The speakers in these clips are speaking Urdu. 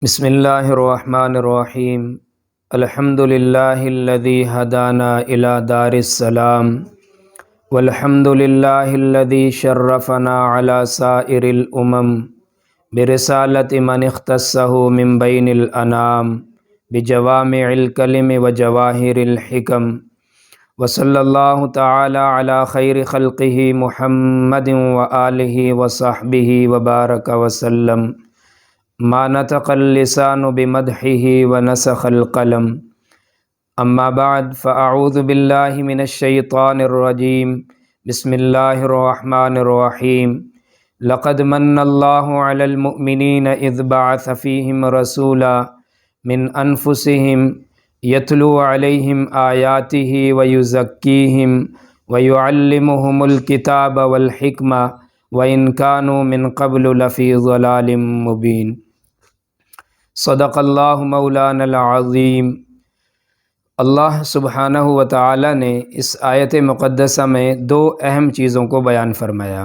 بسم اللہ الرحمن الرحیم الحمد للہ الذی ہدانا الی دار السلام والحمد للہ الذی شرفنا علی سائر الامم برسالت من اختصہ من بین الانام بجوامع الکلم وجواہر الحکم وصلی اللہ تعالی علی خیر خلقہ محمد وآلہ وصحبہ وبارک وسلم ما نطق اللسان بمدحه ونسخ القلم اما بعد فاعوذ باللہ من الشیطان الرجیم بسم اللہ الرحمن الرحیم لقد من اللہ علی المؤمنین اذ بعث فیہم رسولا من انفسہم یتلو علیہم آیاتہ ویزکیہم ویعلمہم الکتاب والحکمہ وإن كانوا من قبل لفی ضلال مبین۔ صدق اللہ مولانا العظیم۔ اللہ سبحانہ و تعالی نے اس آیت مقدسہ میں دو اہم چیزوں کو بیان فرمایا۔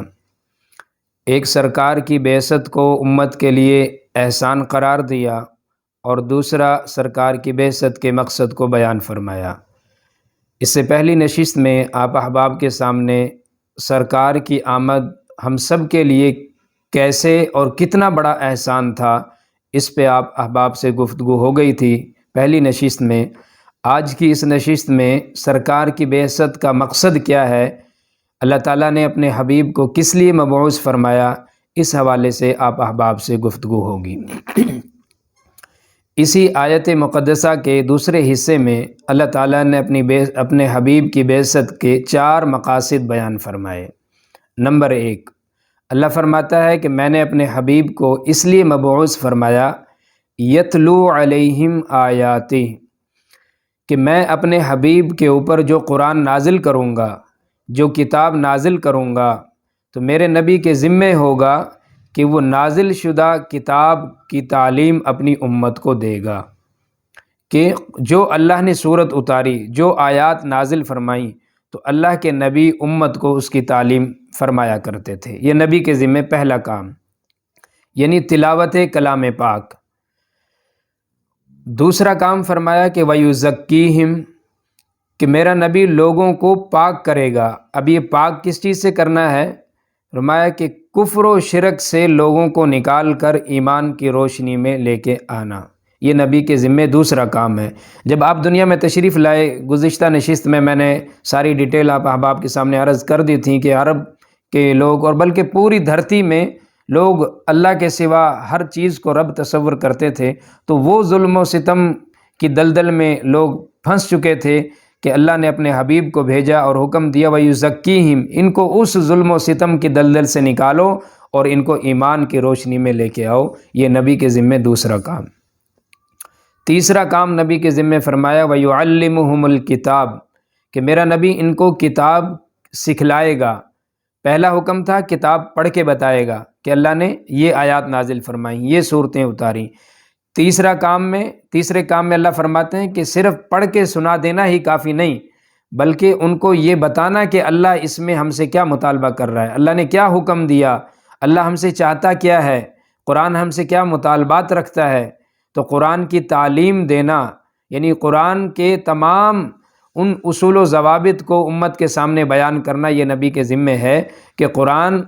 ایک سرکار کی بعثت کو امت کے لیے احسان قرار دیا، اور دوسرا سرکار کی بعثت کے مقصد کو بیان فرمایا۔ اس سے پہلی نشست میں آپ احباب کے سامنے سرکار کی آمد ہم سب کے لیے کیسے اور کتنا بڑا احسان تھا، اس پہ آپ احباب سے گفتگو ہو گئی تھی پہلی نشست میں۔ آج کی اس نشست میں سرکار کی بعثت کا مقصد کیا ہے، اللہ تعالیٰ نے اپنے حبیب کو کس لیے مبعوث فرمایا، اس حوالے سے آپ احباب سے گفتگو ہوگی۔ اسی آیت مقدسہ کے دوسرے حصے میں اللہ تعالیٰ نے اپنے حبیب کی بعثت کے 4 مقاصد بیان فرمائے۔ نمبر 1، اللہ فرماتا ہے کہ میں نے اپنے حبیب کو اس لیے مبعوث فرمایا یتلو علیہم آیاتی، کہ میں اپنے حبیب کے اوپر جو قرآن نازل کروں گا، جو کتاب نازل کروں گا، تو میرے نبی کے ذمے ہوگا کہ وہ نازل شدہ کتاب کی تعلیم اپنی امت کو دے گا، کہ جو اللہ نے صورت اتاری، جو آیات نازل فرمائیں، تو اللہ کے نبی امت کو اس کی تعلیم فرمایا کرتے تھے۔ یہ نبی کے ذمے پہلا کام، یعنی تلاوت کلام پاک۔ دوسرا کام فرمایا کہ وَيُزَكِّيهِمْ، کہ میرا نبی لوگوں کو پاک کرے گا۔ اب یہ پاک کس چیز سے کرنا ہے؟ فرمایا کہ کفر و شرک سے لوگوں کو نکال کر ایمان کی روشنی میں لے کے آنا، یہ نبی کے ذمے دوسرا کام ہے۔ جب آپ دنیا میں تشریف لائے، گزشتہ نشست میں نے ساری ڈیٹیل آپ احباب کے سامنے عرض کر دی تھی کہ عرب کے لوگ، اور بلکہ پوری دھرتی میں لوگ اللہ کے سوا ہر چیز کو رب تصور کرتے تھے، تو وہ ظلم و ستم کی دلدل میں لوگ پھنس چکے تھے کہ اللہ نے اپنے حبیب کو بھیجا اور حکم دیا وَيُزَكِّيهِمْ، ان کو اس ظلم و ستم کی دلدل سے نکالو اور ان کو ایمان کی روشنی میں لے کے آؤ۔ یہ نبی کے ذمے دوسرا کام۔ تیسرا کام نبی کے ذمے فرمایا وَيُعَلِّمُهُمُ الْكِتَابِ، کہ میرا نبی ان کو کتاب سکھلائے گا۔ پہلا حکم تھا کتاب پڑھ کے بتائے گا کہ اللہ نے یہ آیات نازل فرمائیں، یہ صورتیں اتاریں۔ تیسرے کام میں اللہ فرماتے ہیں کہ صرف پڑھ کے سنا دینا ہی کافی نہیں، بلکہ ان کو یہ بتانا کہ اللہ اس میں ہم سے کیا مطالبہ کر رہا ہے، اللہ نے کیا حکم دیا، اللہ ہم سے چاہتا کیا ہے، قرآن ہم سے کیا مطالبات رکھتا ہے۔ تو قرآن کی تعلیم دینا، یعنی قرآن کے تمام ان اصول و ضوابط کو امت کے سامنے بیان کرنا، یہ نبی کے ذمے ہے کہ قرآن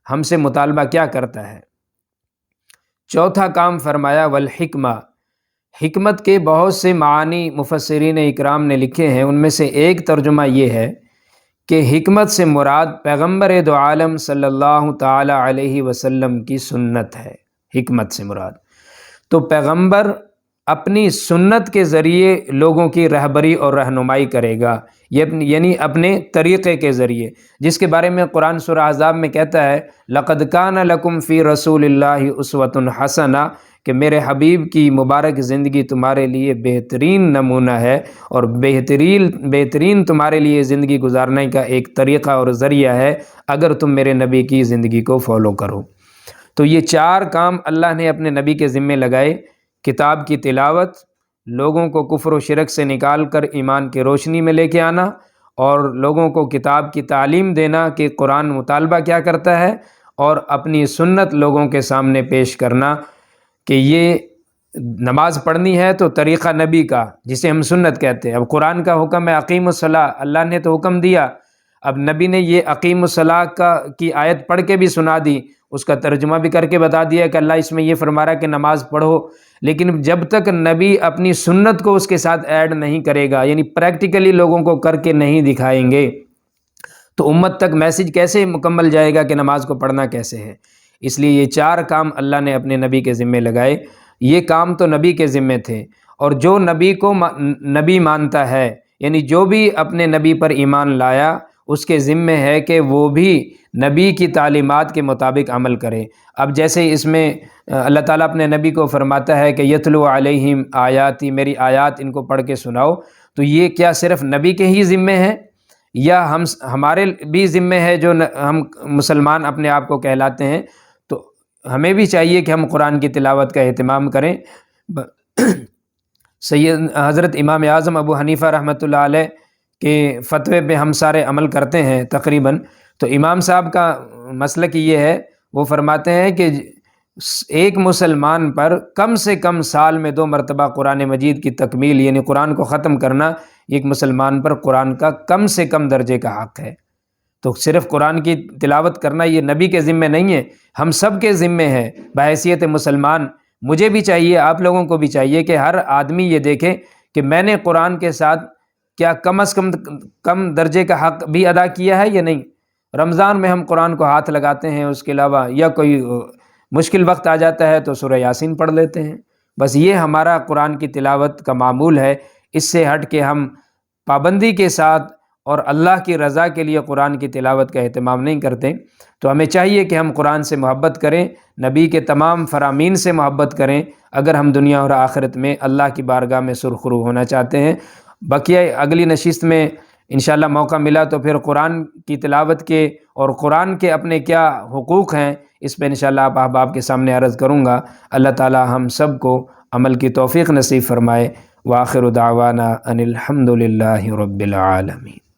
ہم سے مطالبہ کیا کرتا ہے۔ چوتھا کام فرمایا والحکمہ، حکمت کے بہت سے معانی مفسرین اکرام نے لکھے ہیں، ان میں سے ایک ترجمہ یہ ہے کہ حکمت سے مراد پیغمبر دو عالم صلی اللہ تعالی علیہ وسلم کی سنت ہے۔ حکمت سے مراد تو پیغمبر اپنی سنت کے ذریعے لوگوں کی رہبری اور رہنمائی کرے گا، یعنی اپنے طریقے کے ذریعے، جس کے بارے میں قرآن سورہ احزاب میں کہتا ہے لَقَدْ كَانَ لَكُمْ فِي رَسُولِ اللَّهِ أُسْوَةٌ حَسَنَةٌ، کہ میرے حبیب کی مبارک زندگی تمہارے لیے بہترین نمونہ ہے، اور بہترین تمہارے لیے زندگی گزارنے کا ایک طریقہ اور ذریعہ ہے اگر تم میرے نبی کی زندگی کو فالو کرو۔ تو یہ 4 کام اللہ نے اپنے نبی کے ذمے لگائے، کتاب کی تلاوت، لوگوں کو کفر و شرک سے نکال کر ایمان کی روشنی میں لے کے آنا، اور لوگوں کو کتاب کی تعلیم دینا کہ قرآن مطالبہ کیا کرتا ہے، اور اپنی سنت لوگوں کے سامنے پیش کرنا کہ یہ نماز پڑھنی ہے تو طریقہ نبی کا، جسے ہم سنت کہتے ہیں۔ اب قرآن کا حکم ہے اقیم الصلاۃ، اللہ نے تو حکم دیا، اب نبی نے یہ اقیم الصلاۃ کی آیت پڑھ کے بھی سنا دی، اس کا ترجمہ بھی کر کے بتا دیا کہ اللہ اس میں یہ فرما رہا ہے کہ نماز پڑھو، لیکن جب تک نبی اپنی سنت کو اس کے ساتھ ایڈ نہیں کرے گا، یعنی پریکٹیکلی لوگوں کو کر کے نہیں دکھائیں گے، تو امت تک میسج کیسے مکمل جائے گا کہ نماز کو پڑھنا کیسے ہے؟ اس لیے یہ 4 کام اللہ نے اپنے نبی کے ذمے لگائے۔ یہ کام تو نبی کے ذمے تھے، اور جو نبی کو نبی مانتا ہے، یعنی جو بھی اپنے نبی پر ایمان لایا، اس کے ذمے ہے کہ وہ بھی نبی کی تعلیمات کے مطابق عمل کرے۔ اب جیسے اس میں اللہ تعالیٰ اپنے نبی کو فرماتا ہے کہ یتلو علیہم آیاتی، میری آیات ان کو پڑھ کے سناؤ، تو یہ کیا صرف نبی کے ہی ذمے ہے، یا ہمارے بھی ذمے ہے جو ہم مسلمان اپنے آپ کو کہلاتے ہیں؟ تو ہمیں بھی چاہیے کہ ہم قرآن کی تلاوت کا اہتمام کریں۔ سید حضرت امام اعظم ابو حنیفہ رحمۃ اللہ علیہ کے فتوے پہ ہم سارے عمل کرتے ہیں تقریباً، تو امام صاحب کا مسلک یہ ہے، وہ فرماتے ہیں کہ ایک مسلمان پر کم سے کم سال میں 2 مرتبہ قرآن مجید کی تکمیل، یعنی قرآن کو ختم کرنا، ایک مسلمان پر قرآن کا کم سے کم درجے کا حق ہے۔ تو صرف قرآن کی تلاوت کرنا یہ نبی کے ذمے نہیں ہے، ہم سب کے ذمے ہے بحیثیت مسلمان۔ مجھے بھی چاہیے، آپ لوگوں کو بھی چاہیے کہ ہر آدمی یہ دیکھے کہ میں نے قرآن کے ساتھ کیا کم از کم درجے کا حق بھی ادا کیا ہے یا نہیں۔ رمضان میں ہم قرآن کو ہاتھ لگاتے ہیں، اس کے علاوہ یا کوئی مشکل وقت آ جاتا ہے تو سورہ یاسین پڑھ لیتے ہیں، بس یہ ہمارا قرآن کی تلاوت کا معمول ہے۔ اس سے ہٹ کے ہم پابندی کے ساتھ اور اللہ کی رضا کے لیے قرآن کی تلاوت کا اہتمام نہیں کرتے۔ تو ہمیں چاہیے کہ ہم قرآن سے محبت کریں، نبی کے تمام فرامین سے محبت کریں، اگر ہم دنیا اور آخرت میں اللہ کی بارگاہ میں سرخرو ہونا چاہتے ہیں۔ بقیہ اگلی نشست میں انشاءاللہ موقع ملا تو پھر قرآن کی تلاوت کے اور قرآن کے اپنے کیا حقوق ہیں، اس پہ انشاءاللہ آپ احباب کے سامنے عرض کروں گا۔ اللہ تعالی ہم سب کو عمل کی توفیق نصیب فرمائے۔ وآخر دعوانا ان الحمد للہ رب العالمین۔